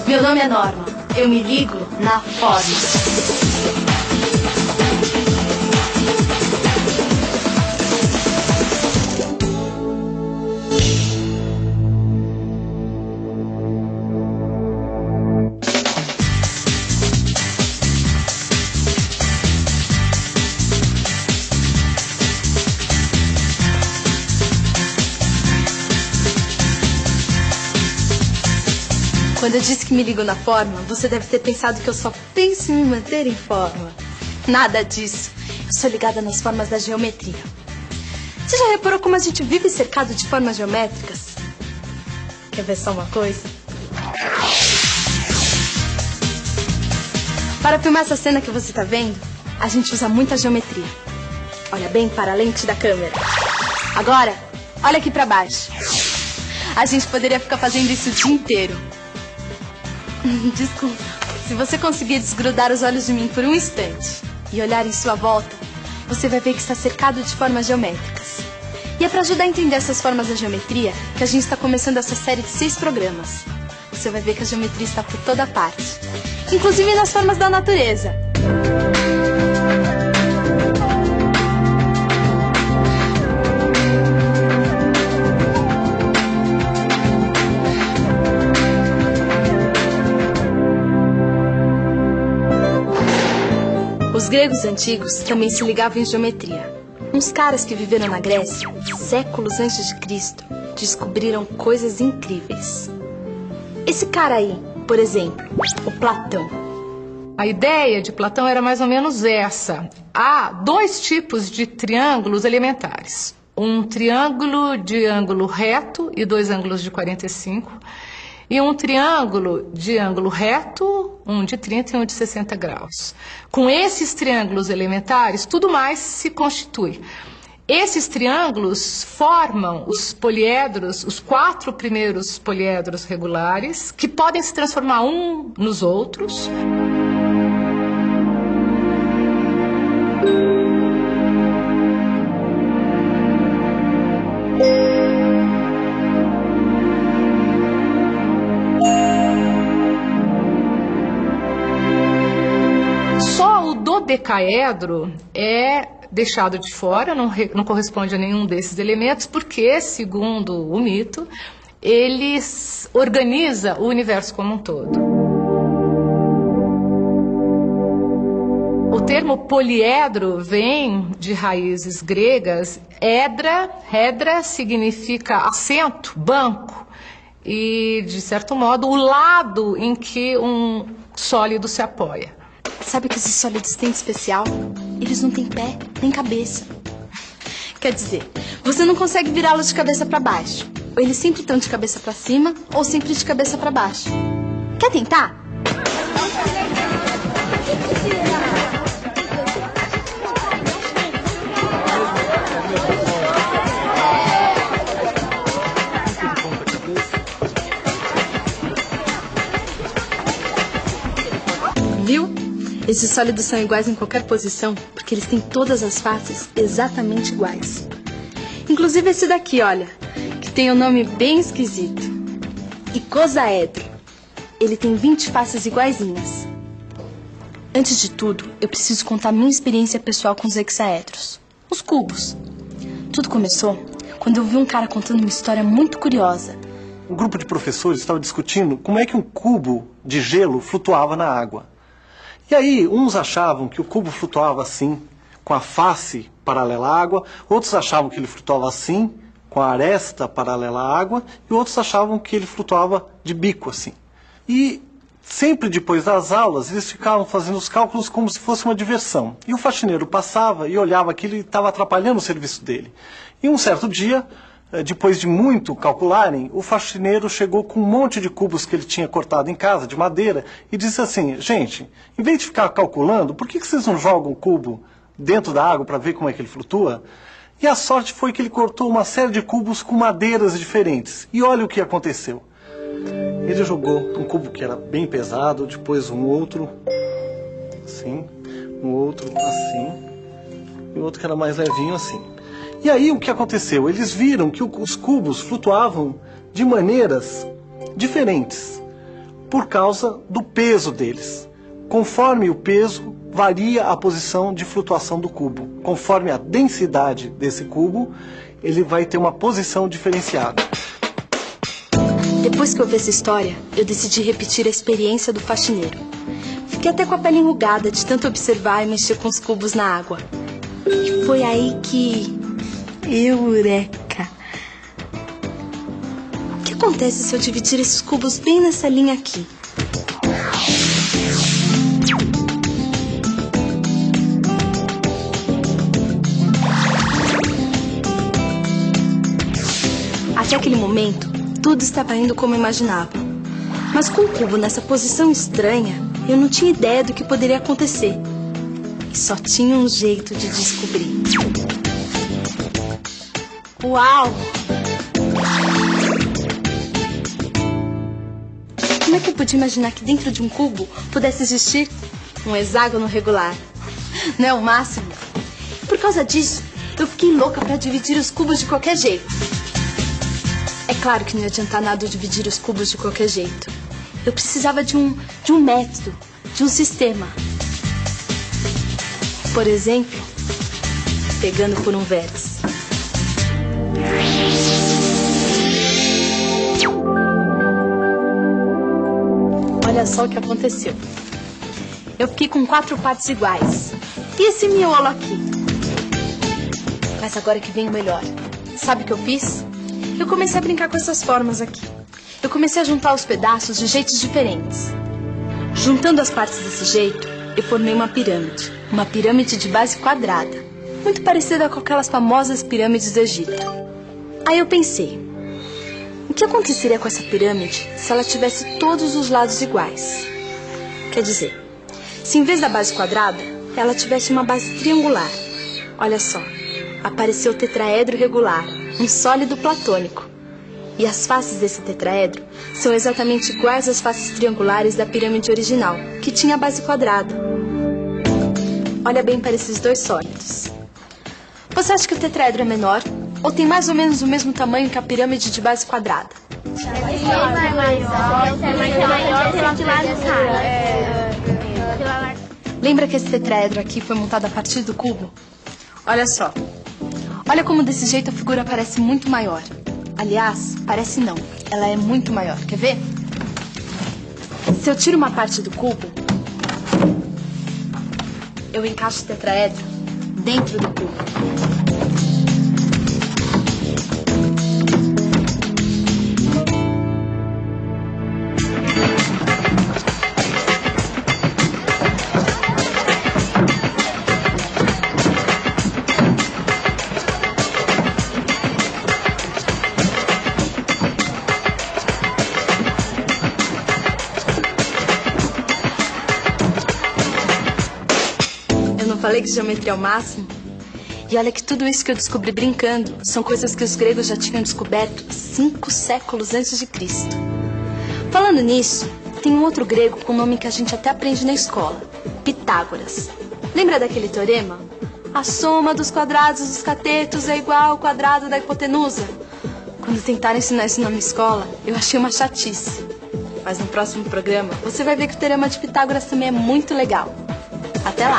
Meu nome é Norma. Eu me ligo na forma. Quando eu disse que me ligo na forma, você deve ter pensado que eu só penso em me manter em forma. Nada disso. Eu sou ligada nas formas da geometria. Você já reparou como a gente vive cercado de formas geométricas? Quer ver só uma coisa? Para filmar essa cena que você está vendo, a gente usa muita geometria. Olha bem para a lente da câmera. Agora, olha aqui para baixo. A gente poderia ficar fazendo isso o dia inteiro. Desculpa. Se você conseguir desgrudar os olhos de mim por um instante e olhar em sua volta, você vai ver que está cercado de formas geométricas. E é para ajudar a entender essas formas da geometria que a gente está começando essa série de 6 programas. Você vai ver que a geometria está por toda parte, inclusive nas formas da natureza. Os gregos antigos também se ligavam em geometria. Uns caras que viveram na Grécia, séculos antes de Cristo, descobriram coisas incríveis. Esse cara aí, por exemplo, o Platão. A ideia de Platão era mais ou menos essa. Há 2 tipos de triângulos elementares. Um triângulo de ângulo reto e 2 ângulos de 45. E um triângulo de ângulo reto, um de 30 e um de 60 graus. Com esses triângulos elementares, tudo mais se constitui. Esses triângulos formam os poliedros, os 4 primeiros poliedros regulares, que podem se transformar um nos outros. Dodecaedro é deixado de fora, não corresponde a nenhum desses elementos, porque, segundo o mito, ele organiza o universo como um todo. O termo poliedro vem de raízes gregas. Hedra significa assento, banco, e, de certo modo, o lado em que um sólido se apoia. Sabe o que esses sólidos têm de especial? Eles não têm pé nem cabeça. Quer dizer, você não consegue virá-los de cabeça para baixo. Ou eles sempre estão de cabeça para cima, ou sempre de cabeça para baixo. Quer tentar? Viu? Esses sólidos são iguais em qualquer posição, porque eles têm todas as faces exatamente iguais. Inclusive esse daqui, olha, que tem um nome bem esquisito. Icosaedro. Ele tem 20 faces iguaizinhas. Antes de tudo, eu preciso contar minha experiência pessoal com os hexaedros. Os cubos. Tudo começou quando eu vi um cara contando uma história muito curiosa. Um grupo de professores estava discutindo como é que um cubo de gelo flutuava na água. E aí, uns achavam que o cubo flutuava assim, com a face paralela à água, outros achavam que ele flutuava assim, com a aresta paralela à água, e outros achavam que ele flutuava de bico assim. E sempre depois das aulas, eles ficavam fazendo os cálculos como se fosse uma diversão. E o faxineiro passava e olhava aquilo e estava atrapalhando o serviço dele. E um certo dia, depois de muito calcularem, o faxineiro chegou com um monte de cubos que ele tinha cortado em casa, de madeira, e disse assim: gente, em vez de ficar calculando, por que vocês não jogam o cubo dentro da água para ver como é que ele flutua? E a sorte foi que ele cortou uma série de cubos com madeiras diferentes. E olha o que aconteceu. Ele jogou um cubo que era bem pesado, depois um outro assim, um outro assim, e outro que era mais levinho assim. E aí o que aconteceu? Eles viram que os cubos flutuavam de maneiras diferentes. por causa do peso deles. Conforme o peso, varia a posição de flutuação do cubo. Conforme a densidade desse cubo, ele vai ter uma posição diferenciada. Depois que eu vi essa história, eu decidi repetir a experiência do faxineiro. Fiquei até com a pele enrugada de tanto observar e mexer com os cubos na água. E foi aí que... Eureka! O que acontece se eu dividir esses cubos bem nessa linha aqui? Até aquele momento, tudo estava indo como eu imaginava. Mas com o cubo nessa posição estranha, eu não tinha ideia do que poderia acontecer. E só tinha um jeito de descobrir. Uau! Como é que eu podia imaginar que dentro de um cubo pudesse existir um hexágono regular? Não é o máximo? Por causa disso, eu fiquei louca para dividir os cubos de qualquer jeito. É claro que não ia adiantar nada eu dividir os cubos de qualquer jeito. Eu precisava de um método, de um sistema. Por exemplo, pegando por um vértice. Olha só o que aconteceu. Eu fiquei com 4 partes iguais. E esse miolo aqui? Mas agora que vem o melhor. Sabe o que eu fiz? Eu comecei a brincar com essas formas aqui. Eu comecei a juntar os pedaços de jeitos diferentes. Juntando as partes desse jeito, eu formei uma pirâmide. Uma pirâmide de base quadrada. Muito parecida com aquelas famosas pirâmides do Egito. Aí eu pensei, o que aconteceria com essa pirâmide se ela tivesse todos os lados iguais? Quer dizer, se em vez da base quadrada, ela tivesse uma base triangular. Olha só, apareceu o tetraedro regular, um sólido platônico. E as faces desse tetraedro são exatamente iguais às faces triangulares da pirâmide original, que tinha a base quadrada. Olha bem para esses dois sólidos. Você acha que o tetraedro é menor? Ou tem mais ou menos o mesmo tamanho que a pirâmide de base quadrada? Lembra que esse tetraedro aqui foi montado a partir do cubo? Olha só. Olha como desse jeito a figura parece muito maior. Aliás, parece não. Ela é muito maior. Quer ver? Se eu tiro uma parte do cubo, eu encaixo o tetraedro dentro do cubo. Falei que geometria é o máximo? E olha que tudo isso que eu descobri brincando são coisas que os gregos já tinham descoberto 5 séculos antes de Cristo. Falando nisso, tem um outro grego com nome que a gente até aprende na escola, Pitágoras. Lembra daquele teorema? A soma dos quadrados dos catetos é igual ao quadrado da hipotenusa. Quando tentaram ensinar isso na minha escola, eu achei uma chatice. Mas no próximo programa, você vai ver que o teorema de Pitágoras também é muito legal. Até lá!